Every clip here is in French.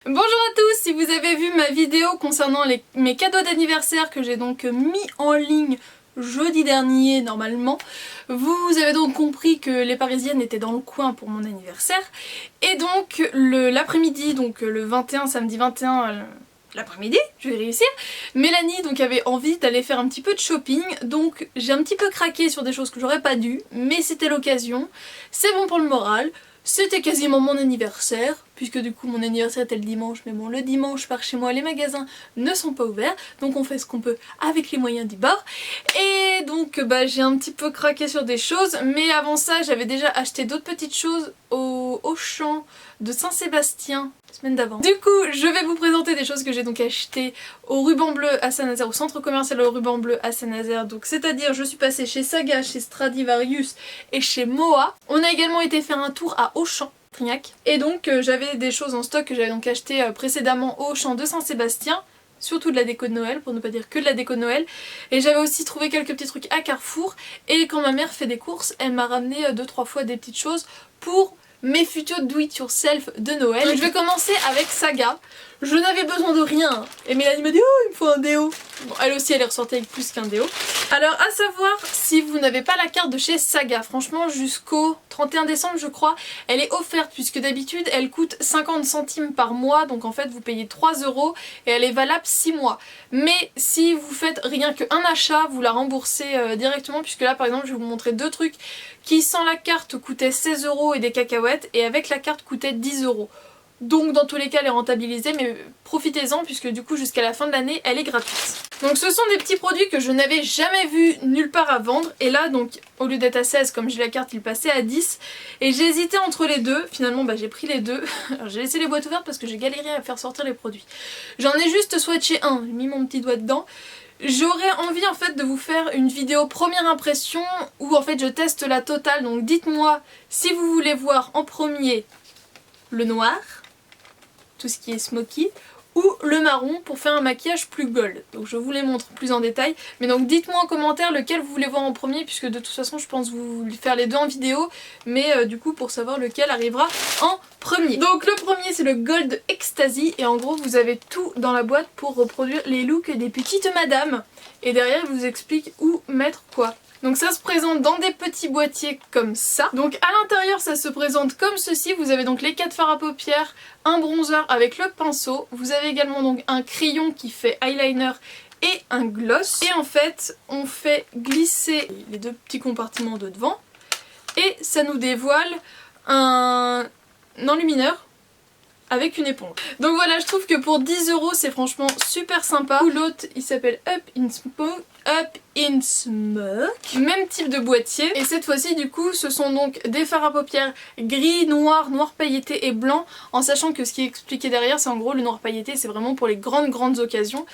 Bonjour à tous, si vous avez vu ma vidéo concernant mes cadeaux d'anniversaire que j'ai donc mis en ligne jeudi dernier normalement, vous avez donc compris que les Parisiennes étaient dans le coin pour mon anniversaire. Et donc l'après-midi, donc le 21, samedi 21, l'après-midi, je vais réussir, Mélanie donc avait envie d'aller faire un petit peu de shopping, donc j'ai un petit peu craqué sur des choses que j'aurais pas dû, mais c'était l'occasion, c'est bon pour le moral. C'était quasiment mon anniversaire, puisque du coup mon anniversaire était le dimanche, mais bon le dimanche par chez moi les magasins ne sont pas ouverts, donc on fait ce qu'on peut avec les moyens du bord. Et donc j'ai un petit peu craqué sur des choses, mais avant ça j'avais déjà acheté d'autres petites choses au Auchan de Saint-Sébastien la semaine d'avant. Du coup je vais vous présenter des choses que j'ai donc achetées au Ruban Bleu à Saint-Nazaire, au centre commercial au Ruban Bleu à Saint-Nazaire, donc c'est-à-dire je suis passée chez Saga, chez Stradivarius et chez Moa. On a également été faire un tour à Auchan, Trignac, et donc j'avais des choses en stock que j'avais donc acheté précédemment au Auchan de Saint-Sébastien, surtout de la déco de Noël, pour ne pas dire que de la déco de Noël, et j'avais aussi trouvé quelques petits trucs à Carrefour, et quand ma mère fait des courses, elle m'a ramené 2-3 fois des petites choses pour mes futurs do it yourself de Noël. Donc je vais commencer avec Saga. Je n'avais besoin de rien et Mélanie m'a dit oh il me faut un déo. Bon, elle aussi elle est ressortie avec plus qu'un déo. Alors à savoir, si vous n'avez pas la carte de chez Saga, franchement jusqu'au 31 décembre je crois, elle est offerte puisque d'habitude elle coûte 50 centimes par mois, donc en fait vous payez 3 € et elle est valable 6 mois. Mais si vous faites rien qu'un achat, vous la remboursez directement, puisque là par exemple je vais vous montrer deux trucs qui sans la carte coûtaient 16 € et des cacahuètes et avec la carte coûtaient 10 €. Donc dans tous les cas elle est rentabilisée, mais profitez-en puisque du coup jusqu'à la fin de l'année elle est gratuite. Donc ce sont des petits produits que je n'avais jamais vus nulle part à vendre, et là donc au lieu d'être à 16 comme j'ai la carte il passait à 10 et j'ai hésité entre les deux, finalement j'ai pris les deux. Alors j'ai laissé les boîtes ouvertes parce que j'ai galéré à faire sortir les produits. J'en ai juste swatché un, j'ai mis mon petit doigt dedans. J'aurais envie en fait de vous faire une vidéo première impression où en fait je teste la totale, donc dites-moi si vous voulez voir en premier le noir, tout ce qui est smoky, ou le marron pour faire un maquillage plus gold. Donc je vous les montre plus en détail, mais donc dites-moi en commentaire lequel vous voulez voir en premier, puisque de toute façon je pense vous faire les deux en vidéo, mais du coup pour savoir lequel arrivera en premier. Donc le premier c'est le Gold Ecstasy, et en gros vous avez tout dans la boîte pour reproduire les looks des petites madames, et derrière il vous explique où mettre quoi. Donc ça se présente dans des petits boîtiers comme ça. Donc à l'intérieur ça se présente comme ceci. Vous avez donc les 4 fards à paupières, un bronzer avec le pinceau. Vous avez également donc un crayon qui fait eyeliner et un gloss. Et en fait on fait glisser les deux petits compartiments de devant et ça nous dévoile un enlumineur avec une éponge. Donc voilà, je trouve que pour 10 € c'est franchement super sympa. L'autre il s'appelle Up in Smoke. Même type de boîtier. Et cette fois-ci du coup ce sont donc des fards à paupières gris, noir, noir pailleté et blanc. En sachant que ce qui est expliqué derrière c'est en gros le noir pailleté c'est vraiment pour les grandes occasions.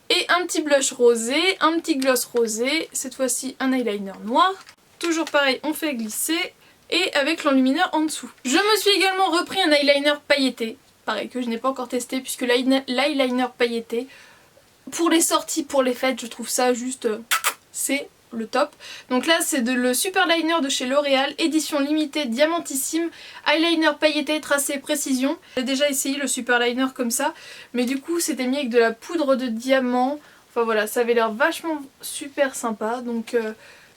Et un petit blush rosé, un petit gloss rosé, cette fois-ci un eyeliner noir. Toujours pareil, on fait glisser. Et avec l'enlumineur en dessous. Je me suis également repris un eyeliner pailleté, pareil que je n'ai pas encore testé, puisque l'eyeliner pailleté, pour les sorties, pour les fêtes, je trouve ça juste, c'est le top. Donc là c'est le super liner de chez L'Oréal, édition limitée diamantissime, eyeliner pailleté tracé précision. J'ai déjà essayé le super liner comme ça, mais du coup c'était mis avec de la poudre de diamant, enfin voilà, ça avait l'air vachement super sympa, donc...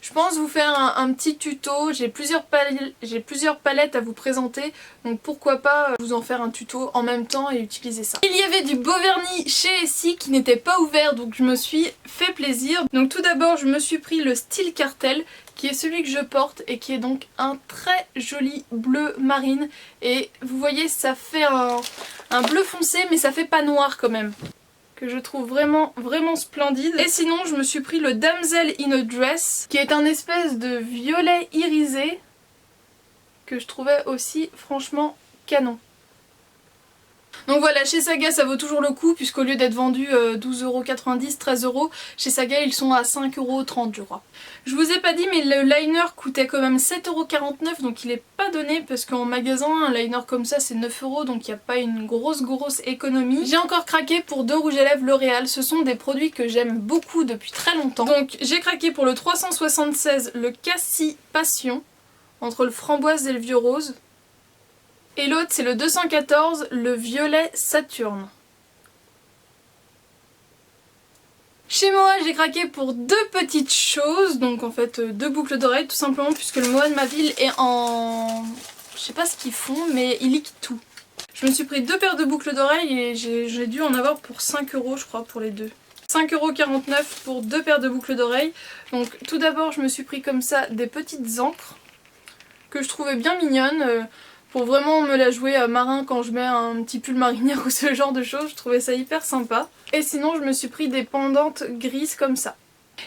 je pense vous faire un petit tuto, j'ai plusieurs palettes à vous présenter, donc pourquoi pas vous en faire un tuto en même temps et utiliser ça. Il y avait du beau vernis chez Essie qui n'était pas ouvert, donc je me suis fait plaisir. Donc tout d'abord je me suis pris le Style Cartel, qui est celui que je porte et qui est donc un très joli bleu marine. Et vous voyez ça fait un bleu foncé mais ça fait pas noir quand même, que je trouve vraiment splendide. Et sinon je me suis pris le Damsel in a Dress qui est un espèce de violet irisé que je trouvais aussi franchement canon. Donc voilà, chez Saga ça vaut toujours le coup puisqu'au lieu d'être vendu 12,90 €, 13 €, chez Saga ils sont à 5,30 € je crois. Je vous ai pas dit mais le liner coûtait quand même 7,49 € donc il est pas donné parce qu'en magasin un liner comme ça c'est 9 € donc il n'y a pas une grosse économie. J'ai encore craqué pour deux rouges à lèvres L'Oréal, ce sont des produits que j'aime beaucoup depuis très longtemps. Donc j'ai craqué pour le 376, le Cassis Passion, entre le framboise et le vieux rose. Et l'autre c'est le 214, le violet Saturne. Chez Moa j'ai craqué pour deux petites choses, donc en fait deux boucles d'oreilles tout simplement puisque le Moa de ma ville est en... Je sais pas ce qu'ils font mais ils liquident tout. Je me suis pris deux paires de boucles d'oreilles et j'ai dû en avoir pour 5 € je crois pour les deux. 5,49 € pour deux paires de boucles d'oreilles. Donc tout d'abord je me suis pris comme ça des petites encres que je trouvais bien mignonnes. Pour vraiment me la jouer marin quand je mets un petit pull marinière ou ce genre de choses, je trouvais ça hyper sympa. Et sinon je me suis pris des pendantes grises comme ça.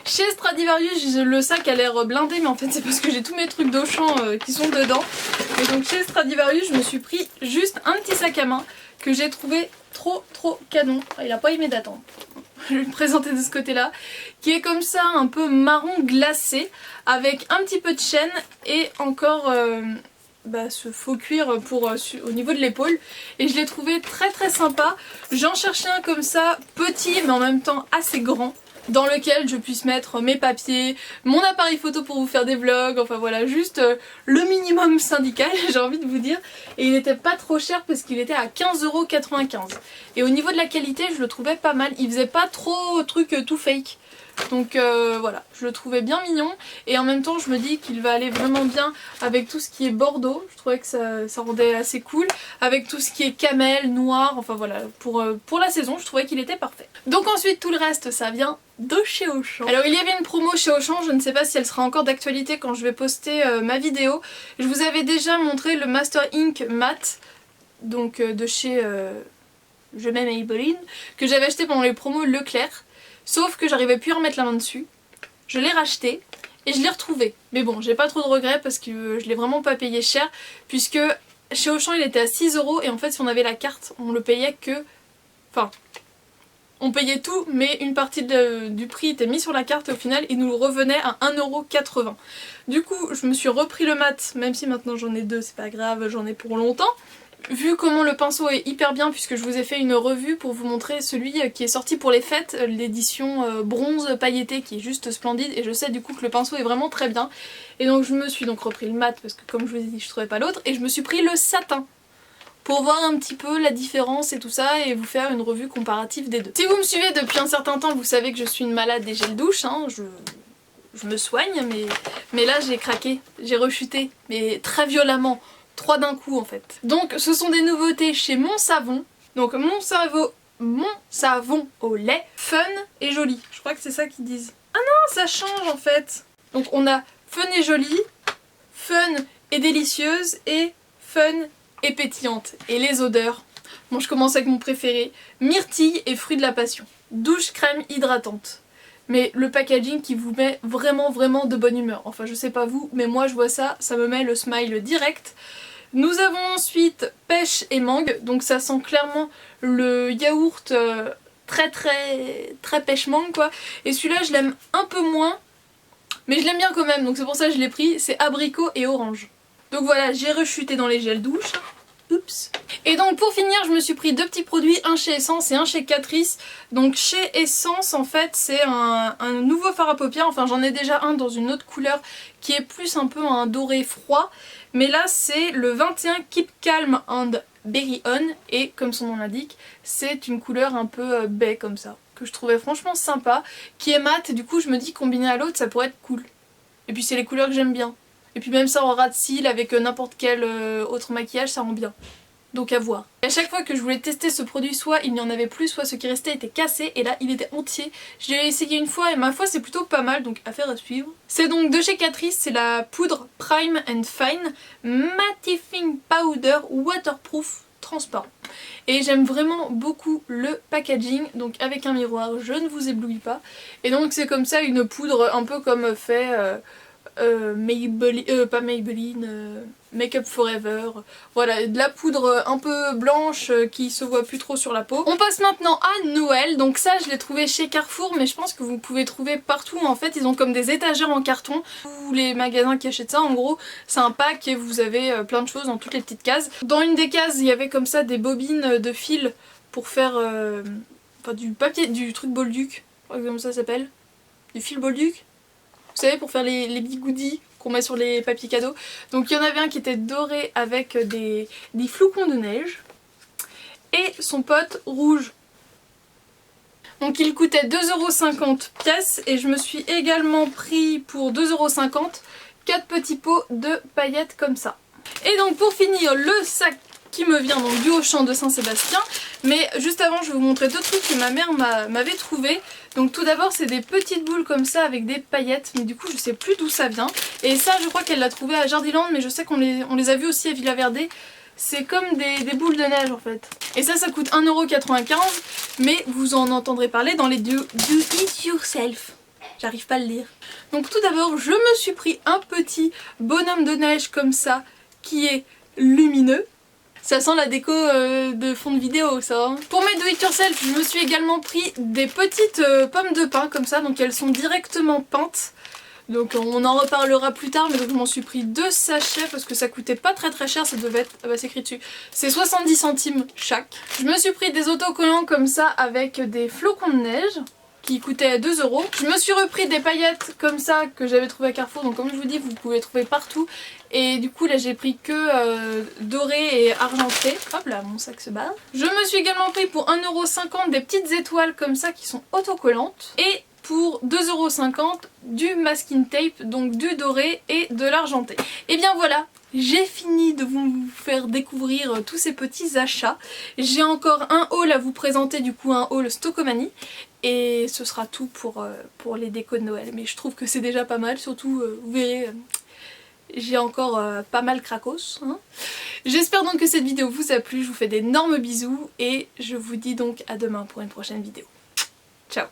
Chez Stradivarius le sac a l'air blindé mais en fait c'est parce que j'ai tous mes trucs d'Auchan qui sont dedans. Et donc chez Stradivarius je me suis pris juste un petit sac à main que j'ai trouvé trop canon. Il a pas aimé d'attendre. Je vais le présenter de ce côté là. Qui est comme ça un peu marron glacé avec un petit peu de chaîne et encore... ce faux cuir pour, au niveau de l'épaule et je l'ai trouvé très sympa. J'en cherchais un comme ça, petit mais en même temps assez grand, dans lequel je puisse mettre mes papiers, mon appareil photo pour vous faire des vlogs, enfin voilà, juste le minimum syndical j'ai envie de vous dire. Et il n'était pas trop cher parce qu'il était à 15,95 €. Et au niveau de la qualité je le trouvais pas mal, il faisait pas trop truc tout fake. Donc voilà, je le trouvais bien mignon et en même temps je me dis qu'il va aller vraiment bien avec tout ce qui est bordeaux, je trouvais que ça rendait assez cool, avec tout ce qui est camel, noir, enfin voilà, pour la saison je trouvais qu'il était parfait. Donc ensuite tout le reste ça vient de chez Auchan. Alors il y avait une promo chez Auchan, je ne sais pas si elle sera encore d'actualité quand je vais poster ma vidéo. Je vous avais déjà montré le Master Ink Matte, donc de chez Je m'aime Maybelline, que j'avais acheté pendant les promos Leclerc. Sauf que j'arrivais plus à remettre la main dessus. Je l'ai racheté et je l'ai retrouvé. Mais bon, j'ai pas trop de regrets parce que je l'ai vraiment pas payé cher. Puisque chez Auchan il était à 6 € et en fait si on avait la carte on le payait que... Enfin, on payait tout mais une partie du prix était mis sur la carte et au final il nous revenait à 1,80 €. Du coup je me suis repris le mat, même si maintenant j'en ai deux, c'est pas grave, j'en ai pour longtemps. Vu comment le pinceau est hyper bien puisque je vous ai fait une revue pour vous montrer celui qui est sorti pour les fêtes, l'édition bronze pailleté qui est juste splendide et je sais du coup que le pinceau est vraiment très bien. Et donc je me suis donc repris le mat parce que comme je vous ai dit je trouvais pas l'autre et je me suis pris le satin pour voir un petit peu la différence et tout ça et vous faire une revue comparative des deux. Si vous me suivez depuis un certain temps vous savez que je suis une malade des gels douche, hein, je me soigne mais là j'ai craqué, j'ai rechuté mais très violemment. 3 d'un coup en fait. Donc ce sont des nouveautés chez Mon Savon. Donc mon savon au lait, fun et joli. Je crois que c'est ça qu'ils disent. Ah non, ça change en fait. Donc on a fun et jolie, fun et délicieuse et fun et pétillante. Et les odeurs. Bon, je commence avec mon préféré. Myrtille et fruits de la passion. Douche crème hydratante. Mais le packaging qui vous met vraiment de bonne humeur. Enfin je sais pas vous, mais moi je vois ça, ça me met le smile direct. Nous avons ensuite pêche et mangue, donc ça sent clairement le yaourt très pêche mangue quoi. Et celui-là je l'aime un peu moins, mais je l'aime bien quand même, donc c'est pour ça que je l'ai pris, c'est abricot et orange. Donc voilà, j'ai rechuté dans les gels douche. Oups. Et donc pour finir je me suis pris deux petits produits, un chez Essence et un chez Catrice. Donc chez Essence en fait c'est un nouveau fard à paupières, enfin j'en ai déjà un dans une autre couleur qui est plus un peu un doré froid. Mais là c'est le 21 Keep Calm and Berry On et comme son nom l'indique c'est une couleur un peu baie comme ça. Que je trouvais franchement sympa, qui est mat et du coup je me dis combiné à l'autre ça pourrait être cool. Et puis c'est les couleurs que j'aime bien. Et puis même ça en ras de cils avec n'importe quel autre maquillage ça rend bien. Donc à voir. Et à chaque fois que je voulais tester ce produit, soit il n'y en avait plus, soit ce qui restait était cassé et là il était entier. Je l'ai essayé une fois et ma foi c'est plutôt pas mal, donc affaire à suivre. C'est donc de chez Catrice, c'est la poudre Prime and Fine Mattifying Powder Waterproof transparent. Et j'aime vraiment beaucoup le packaging, donc avec un miroir, je ne vous éblouis pas. Et donc c'est comme ça une poudre un peu comme fait... Maybelline, pas Maybelline, Make Up Forever, voilà, de la poudre un peu blanche qui se voit plus trop sur la peau. On passe maintenant à Noël, donc ça je l'ai trouvé chez Carrefour mais je pense que vous pouvez trouver partout en fait, ils ont comme des étagères en carton, tous les magasins qui achètent ça en gros c'est un pack et vous avez plein de choses dans toutes les petites cases. Dans une des cases il y avait comme ça des bobines de fil pour faire enfin, du papier, du truc Bolduc, je crois que comme ça s'appelle, du fil Bolduc. Vous savez, pour faire les bigoudis, qu'on met sur les papiers cadeaux. Donc il y en avait un qui était doré avec des flocons de neige et son pote rouge. Donc il coûtait 2,50€ pièce et je me suis également pris pour 2,50€ 4 petits pots de paillettes comme ça. Et donc pour finir, le sac qui me vient donc du Auchan de Saint-Sébastien. Mais juste avant, je vais vous montrer deux trucs que ma mère m'avait trouvé. Donc tout d'abord, c'est des petites boules comme ça avec des paillettes, mais du coup je sais plus d'où ça vient. Et ça, je crois qu'elle l'a trouvé à Jardiland, mais je sais qu'on les a vus aussi à Villaverde. C'est comme des boules de neige en fait. Et ça coûte 1,95€, mais vous en entendrez parler dans les do it yourself. J'arrive pas à le lire. Donc tout d'abord, je me suis pris un petit bonhomme de neige comme ça, qui est lumineux. Ça sent la déco de fond de vidéo ça. Hein. Pour mes do it yourself, je me suis également pris des petites pommes de pin comme ça, donc elles sont directement peintes. Donc on en reparlera plus tard, mais donc je m'en suis pris 2 sachets parce que ça coûtait pas très cher, ça devait être, ah bah c'est écrit dessus, c'est 70 centimes chaque. Je me suis pris des autocollants comme ça avec des flocons de neige qui coûtaient 2€. Je me suis repris des paillettes comme ça que j'avais trouvé à Carrefour, donc comme je vous dis vous pouvez les trouver partout. Et du coup là j'ai pris que doré et argenté. Hop là mon sac se barre. Je me suis également pris pour 1,50€ des petites étoiles comme ça qui sont autocollantes. Et pour 2,50€ du masking tape, donc du doré et de l'argenté. Et bien voilà, j'ai fini de vous faire découvrir tous ces petits achats. J'ai encore un haul à vous présenter, du coup un haul Stockomanie. Et ce sera tout pour les décos de Noël. Mais je trouve que c'est déjà pas mal, surtout vous verrez... j'ai encore pas mal cracos. Hein. J'espère donc que cette vidéo vous a plu, je vous fais d'énormes bisous et je vous dis donc à demain pour une prochaine vidéo. Ciao!